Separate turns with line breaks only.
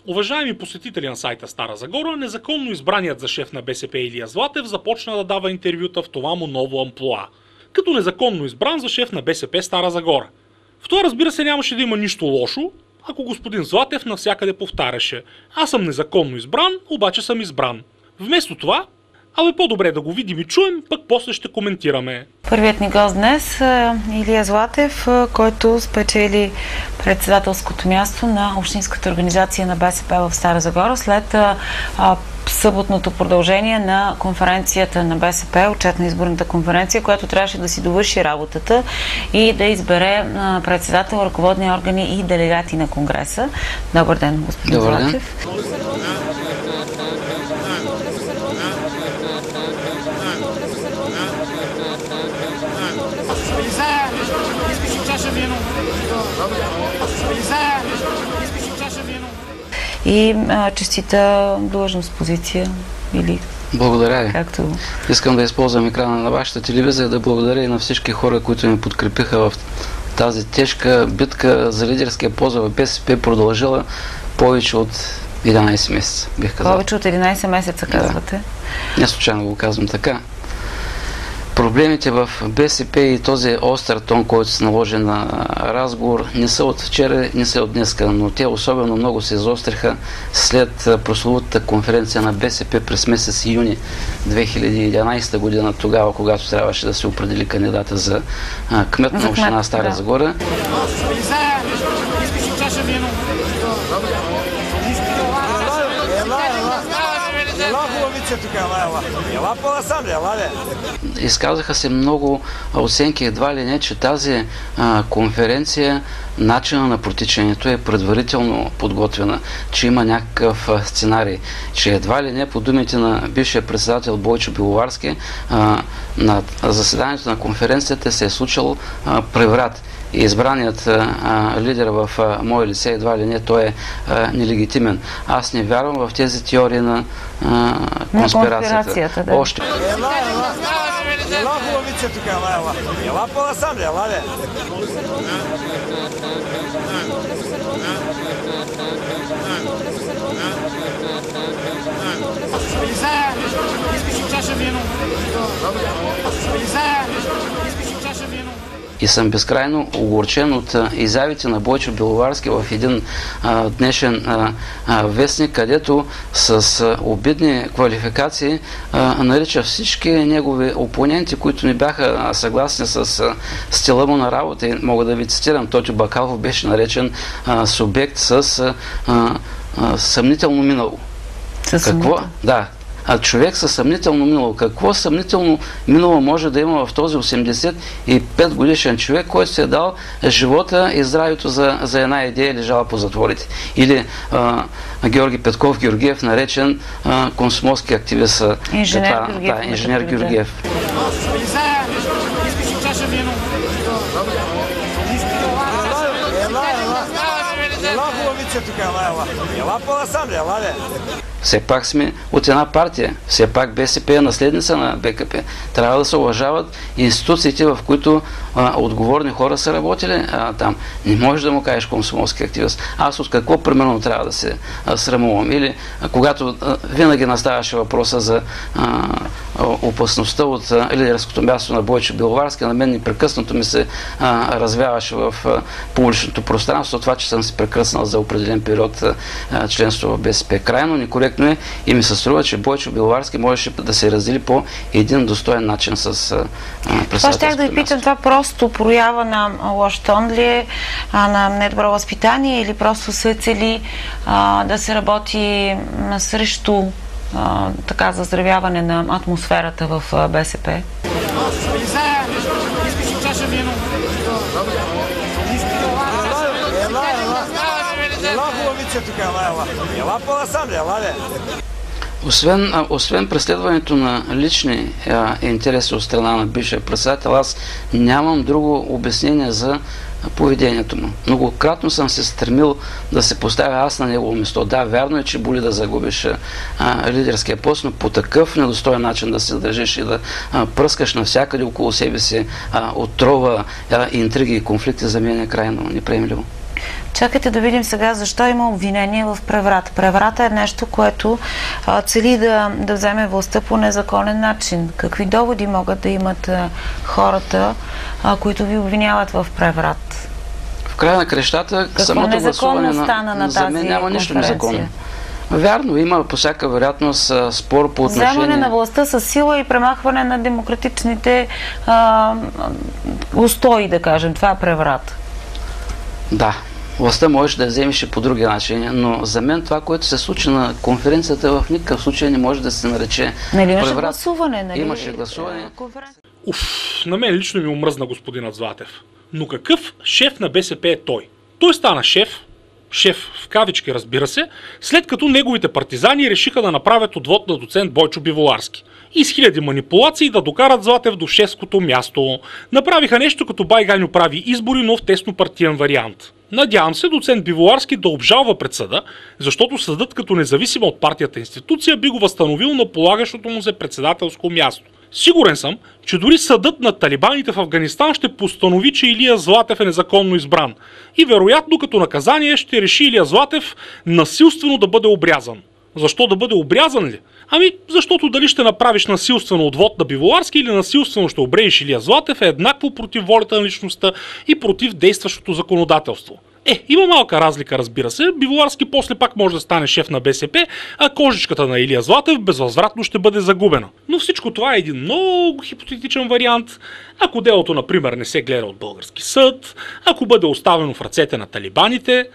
Уважаеми посетители на сайта Стара Загора, незаконно избраният за шеф на БСП Илия Златев започна да дава интервюта в това му ново амплоа. Като незаконно избран за шеф на БСП Стара Загора. В това, разбира се, нямаше да има нищо лошо, ако господин Златев навсякъде повтаряше: аз съм незаконно избран, обаче съм избран. Вместо това, по-добре да го видим и чуем, пък после ще коментираме.
Първият ни гост днес е Илия Златев, който спечели председателското място на Общинската организация на БСП в Стара Загора след съботното продължение на конференцията на БСП, отчетно-изборната конференция, която трябваше да си довърши работата и да избере председател, ръководни органи и делегати на Конгреса. Добър ден, господин Златев. И честита длъжност, позиция или...
Благодаря ви.
Както...
Искам да използвам екрана на вашата телевизия да благодаря и на всички хора, които ми подкрепиха в тази тежка битка за лидерския пост в БСП, продължила повече от 11 месеца, бих казал.
Повече от 11 месеца, казвате?
Да. Не случайно го казвам така. Проблемите в БСП и този остър тон, който се наложи на разговор, не са от вчера, не са от днеска, но те особено много се изостриха след прословутата конференция на БСП през месец юни 2011 година, тогава, когато трябваше да се определи кандидата за кмет на община Стара Загора. Изказаха се много оценки, едва ли не, че тази конференция, начина на протичането е предварително подготвена, че има някакъв сценарий, че едва ли не, по думите на бившия председател Бойчо Беловарски, на заседанието на конференцията се е случил преврат. Избраният лидер в мое лице, едва ли не, той е нелегитимен. Аз не вярвам в тези теории на конспирацията.
Да.
Още. И съм безкрайно огорчен от изявите на Бойчо Беловарски в един днешен вестник, където с обидни квалификации нарича всички негови опоненти, които не бяха съгласни с стила му на работа. И мога да ви цитирам, Тотю Бакалов беше наречен субект с съмнително минало. Какво? Да. А човек със съмнително минало. Какво съмнително минало може да има в този 85 годишен човек, който се е дал живота и здравето за една идея, лежала по затворите? Или Георги Петков Георгиев, наречен комсомолски активист. Инженер Георгиев. Все пак сме от една партия. Все пак БСП е наследница на БКП. Трябва да се уважават институциите, в които отговорни хора са работили там. Не можеш да му кажеш комсомолски активист. Аз от какво примерно трябва да се срамувам? Или когато винаги наставаше въпроса за опасността от лидерското място на Бойчо Беловарски, на мен непрекъснато ми се развяваше в публичното пространство това, че съм се прекръснал за определен период членство в БСП. Крайно некоректно е и ми се струва, че Бойчо Беловарски можеше да се раздели по един достоен начин с председателството.
Това щях да ви питам, това просто проява на лош тон ли е, на недобро възпитание или просто се цели да се работи срещу така заздравяване на атмосферата в БСП?
Освен преследването на лични интереси от страна на бившия председател, аз нямам друго обяснение за поведението му. Многократно съм се стремил да се поставя аз на негово место. Да, вярно е, че боли да загубиш лидерския пост, но по такъв недостоен начин да се държиш и да пръскаш навсякъде около себе си отрова, интриги и конфликти, за мен е крайно неприемливо.
Чакайте да видим сега защо има обвинение в преврат. Преврата е нещо, което цели да вземе властта по незаконен начин. Какви доводи могат да имат хората, които ви обвиняват в преврат?
В края на крещата, самото гласуване за мен няма нищо незаконно. Вярно, има по всяка вероятност спор по отношение...
Вземане на властта с сила и премахване на демократичните устои, да кажем. Това е преврат.
Да, властта можеш да вземеш и по други начини, но за мен това, което се случи на конференцията, в никакъв случай не може да се нарече
преврат. Имаше гласуване, нали?
Имаше гласуване.
На мен лично ми омръзна господинът Златев. Но какъв шеф на БСП е той? Той стана шеф в кавички, разбира се, след като неговите партизани решиха да направят отвод на доцент Бойчо Биволарски. И с хиляди манипулации да докарат Златев до шефското място. Направиха нещо като Бай Ганьо прави избори, но в тесно партиен вариант. Надявам се доцент Биволарски да обжалва пред съда, защото съдът като независима от партията институция би го възстановил на полагащото му се председателско място. Сигурен съм, че дори съдът на талибаните в Афганистан ще постанови, че Илия Златев е незаконно избран. И вероятно като наказание ще реши Илия Златев насилствено да бъде обрязан. Защо да бъде обрязан ли? Ами, защото дали ще направиш насилствено отвод на Биволарски или насилствено ще обрееш Илия Златев е еднакво против волята на личността и против действащото законодателство. Има малка разлика, разбира се. Биволарски после пак може да стане шеф на БСП, а кожичката на Илия Златев безвъзвратно ще бъде загубена. Но всичко това е един много хипотетичен вариант. Ако делото, например, не се гледа от български съд, ако бъде оставено в ръцете на талибаните...